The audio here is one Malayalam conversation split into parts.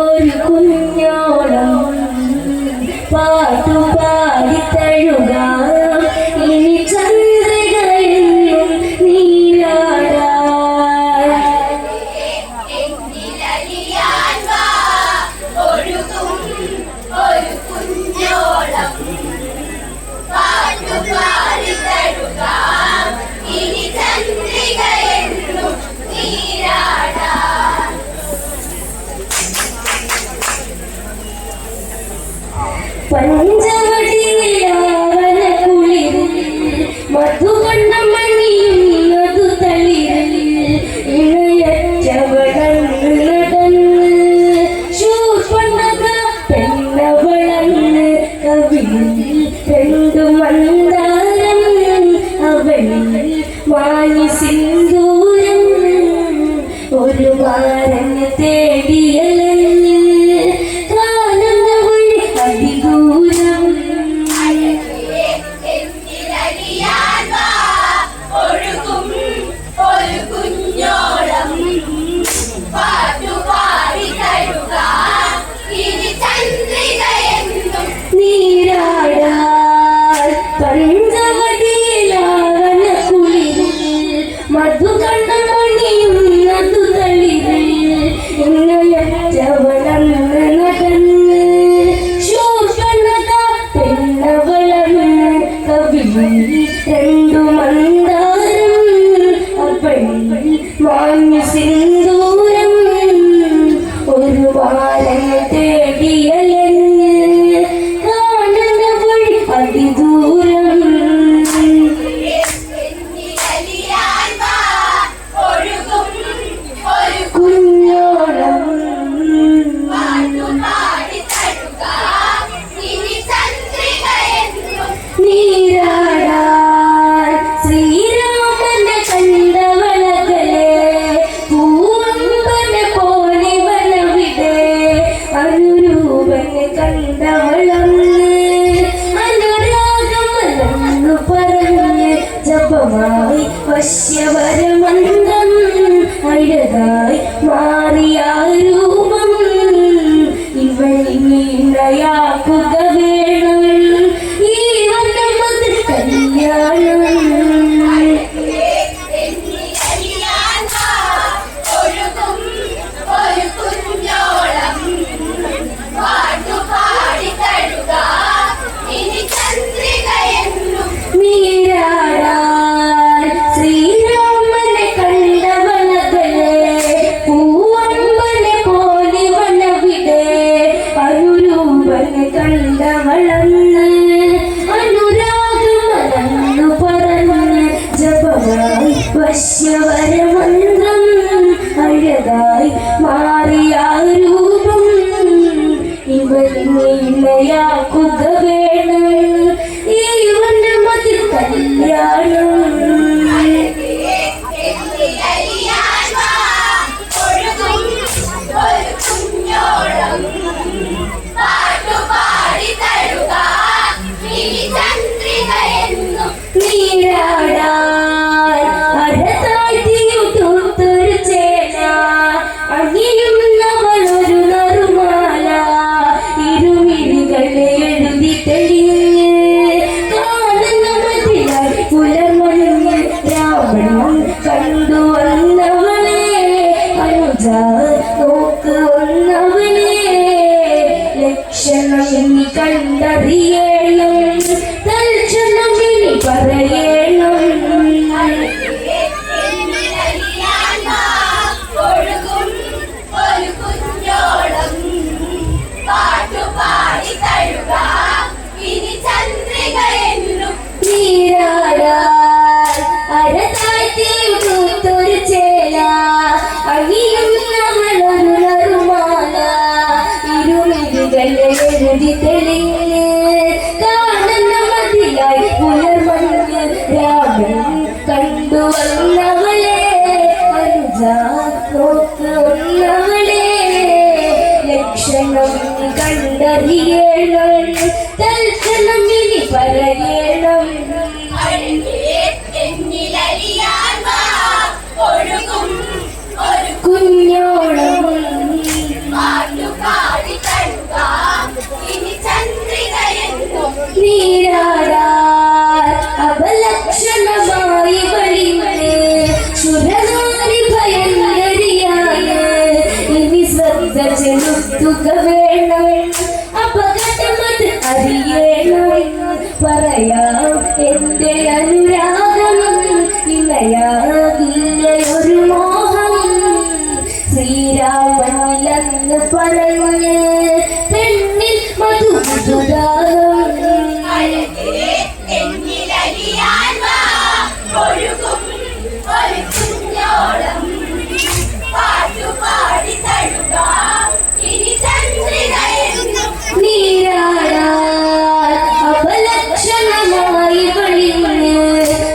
ഒരു കുഞ്ഞോളം പാട്ടുപാടി തഴുകാം ഇനി ചന്ദ്രികയെന്നും നീരാടാം. പഞ്ചവടിയിലാവന കുളിരിൽ മധുവണ്ണ മണിയും മധു തളിരിൽ ഇണയറ്റവളന്ന് നടന്ന് ശൂർപ്പണക പെണ്ണവളന്ന് കവിളിൽ രണ്ടു മന്ദാരം അവളിൽ വാങ്ങി സിന്ദൂരം ഒരു വാരന് തേടിയലഞ്ഞ് പഞ്ചവടിയിലാവന കുളിരിൽ മധുകണ്ണ മണിയും മധു തളിരിൽ ഇണയറ്റവളന്ന് നടന്ന് ശോഭനക പെണ്ണവളന്ന് കവിളിൽ രണ്ടു മന്ദാരം അവളിൽ വാങ്ങി സിന്ദൂരം ഒരു വാരം തേടിയലഞ്ഞ് കാണുന്ന വഴി അതിദൂരം. കുഞ്ഞോളം നീരാടാൻ ശ്രീരാമനെ കണ്ടവളകളെ പൂവമ്പനെ പോലെ വനവിടെ അനുരൂപനെ കണ്ടവളന്ന് അനുരാഗമല്ലെന്നു പറഞ്ഞ് ജപമായി വശ്യവരമന്ത്രം അഴകായി മാറിയ രൂപം ഇവളിനയാക്കുക വേണം ഈ വനമത് കല്യാണം. നീരാടാൻ ശ്രീരാമനെ കണ്ടവളകളെ പൂവമ്പനെ പോലെ വനവിടെ അനുരൂപനെ കണ്ടവളന്ന് അനുരാഗമലെന്നു പറഞ്ഞ് ജപമായി വശ്യവരമന്ത്രം അഴകായി മാറിയ രൂപം ഇവളിനയാക്കുക വേണം ഈ വനമതിൽ കല്യാണം. നീരാടാൻ അരതാഴ്ത്തിയുടുത്തൊരു ചേല അണിയുന്നവളൊരു നറുമാല ഇരുമിഴികളെ എഴുതി തെളിഞ്ഞ് കാണുന്ന മതിലായി പുലർമഞ്ഞ് രാവണൻ കണ്ടു വന്നവളെ അനുജ നോക്ക് വന്നവളെ ലക്ഷണം ഇനി കണ്ടറിയണം തൽക്ഷണം ഇനി പറയണം. നീരാടാൻ അരതാഴ്ത്തിയുടുത്തൊരു ചേല അണിയുന്നവളൊരു നറുമാല ഇരുമിഴികളെ എഴുതി തെളിഞ്ഞ് കാണുന്ന മതിലായി പുലർമഞ്ഞ് രാമൻ കണ്ടു വന്നവളെ അനുജ നോക്ക് വന്നവളെ ലക്ഷണം കണ്ടറിയണം തൽക്ഷണം ഇനി പറയണം. എന്നിലറിയാൻ നീരാടാൻ അപലക്ഷണമായി വഴിഞ്ഞ് ശുരനാരി ഭയങ്കരിയാണ് ഇനി ശ്രദ്ധ ചെലുത്തുക വേണം അപകടമത് അറിയണം പറയാം എന്റെ അനുരാഗം ഇണയാകില്ല ഒരു മോഹം ശ്രീരാമനിലെന്ന് പറഞ്ഞ് പെണ്ണിൽ മധുമധുരാഗം നീരാടാൻ അപലക്ഷണമായി വഴിഞ്ഞ്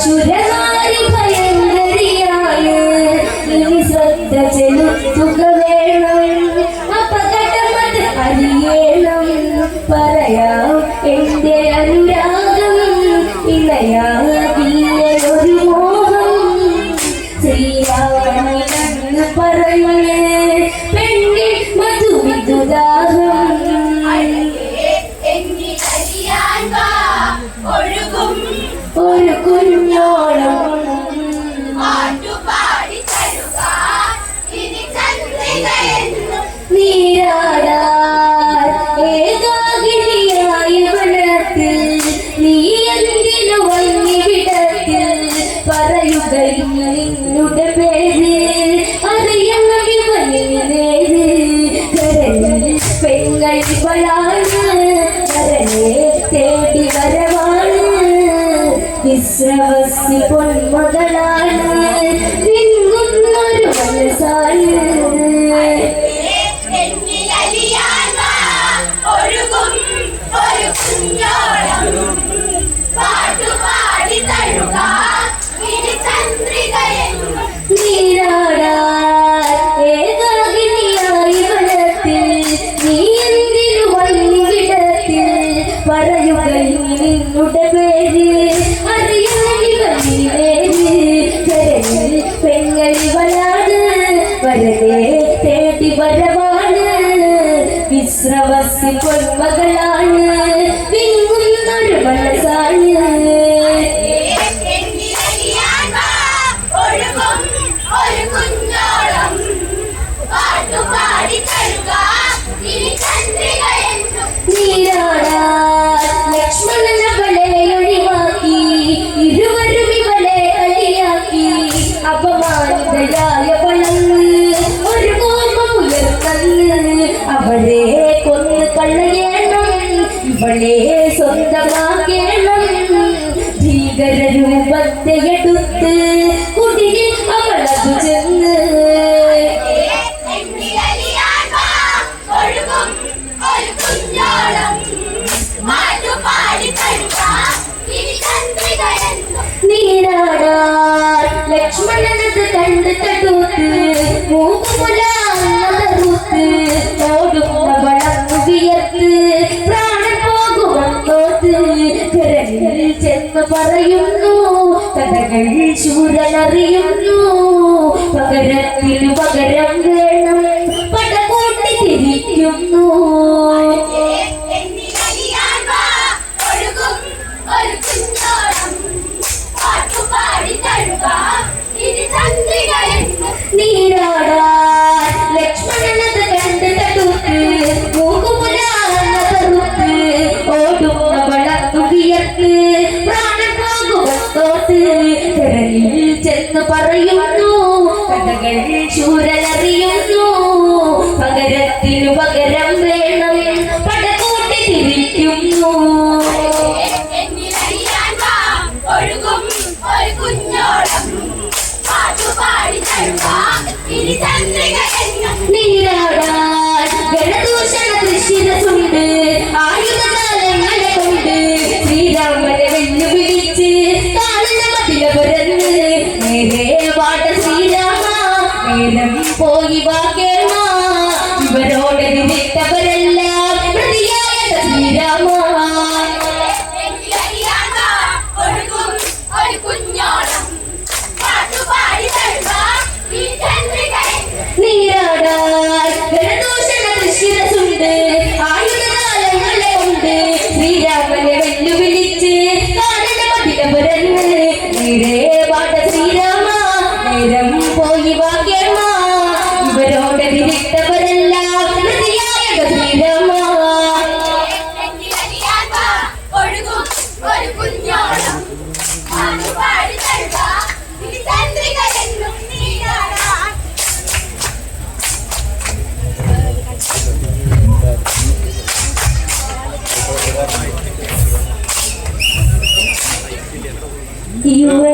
ശുരനാരി ഭയങ്കരിയാണ് ഇനി ശ്രദ്ധ ചെലുത്തുക വേണം അപകടമത് അറിയണം പറയാം എന്റെ അനുരാഗം ഇണയാകില്ല ഒരു മോഹം ശ്രീരാമനിലെന്ന് പറഞ്ഞ് പെണ്ണിൽ മധുവിധുദാഹം ഒരു കുഞ്ഞോളം നീരാടാൻ ഏകാകിനിയായി വനത്തിൽ നീ എന്തിനു വന്നിവിടത്തിൽ പറയുക നിന്നുടെ പേര് അറിയണം ഇവനിലേത് കരളിൽ പെങ്ങൾ ഇവളാണ് കരളെ തേടി വരവാണ് വിശ്രവസി പൊന്മകളാണ് വിങ്ങുന്നൊരു മനസ്സാണ് നീരാടാൻ ഏകാകിനിയായി വനത്തിൽ നീ എന്തിനു വന്നിവിടത്തിൽ പറയുക നിന്നുടെ പേര് അറിയാനിവനിലേത് കരളിൽ പെങ്ങളിവളാണ് വരനെ തേടി വരവാണ് വിശ്രവസി പൊന്മകളാണ് വിങ്ങുന്നൊരു മനസ്സാണ് നീരാടാൻ ലക്ഷ്മണനെ ഒഴിവാക്കി ഇരുവരും ഇവളെ കളിയാക്കി അപമാനിതയായ വളർന്ന് ഒരു കോപമുയർത്തന്ന് അവളെ കൊന്ന് കളയണം ഇവളെ സ്വന്തമാക്കണം ഭീകര രൂപത്തെ എടുത്ത് കുടിയിൽ അവളതു ചെന്ന് നീരാടാൻ ലക്ഷ്മണനത് കണ്ട് തടുത്ത് മൂക്കുമുലാന്നതറുത്ത് ഓടുന്ന വളർന്നു വിയർത്ത് പ്രാണൻ പോകുമെന്നോത്ത് കരളിൽ ചെന്ന് പറയുന്നു കഥകൾ ശൂരനറിയുന്നു പകരത്തിന് പകരം വേണം പടകൂട്ടി തിരിക്കുന്നു നീരാടാൻ ലക്ഷ്മണനത് കണ്ട് തടുത്ത് മൂക്കുമുലാന്നതറുത്ത് ഓടുന്ന വളർന്നു വിയർത്ത് പ്രാണൻ പോകുമെന്നോത്ത് കരളിൽ ചെന്ന് പറയുന്നു കഥകൾ ശൂരനറിയുന്നു പകരത്തിനു പകരം വേണം പടകൂട്ടി തിരിക്കുന്നു നീരാടാൻ ഗണദൂഷണ ദൃശ്യതസുണ്ട് ആയുധകാലങ്ങളെ കൊണ്ട് ശ്രീരാമനെ വെല്ലുവിളിച്ച് കാണുന്ന മതില പുരന്ന് നേരെ വാട്ട ശ്രീരാമ നേരം നേരെ പാട്ട ശ്രീരാമ നേരം പോയി വാക്യമ്മ ഇവരോട് തിരിട്ടവരെല്ലാം ഹൃദയായ ശ്രീരാമ ഒരു കുഞ്ഞോളം പാടി തരുക ചന്ദ്രികയെന്നും നീരാടാൻ You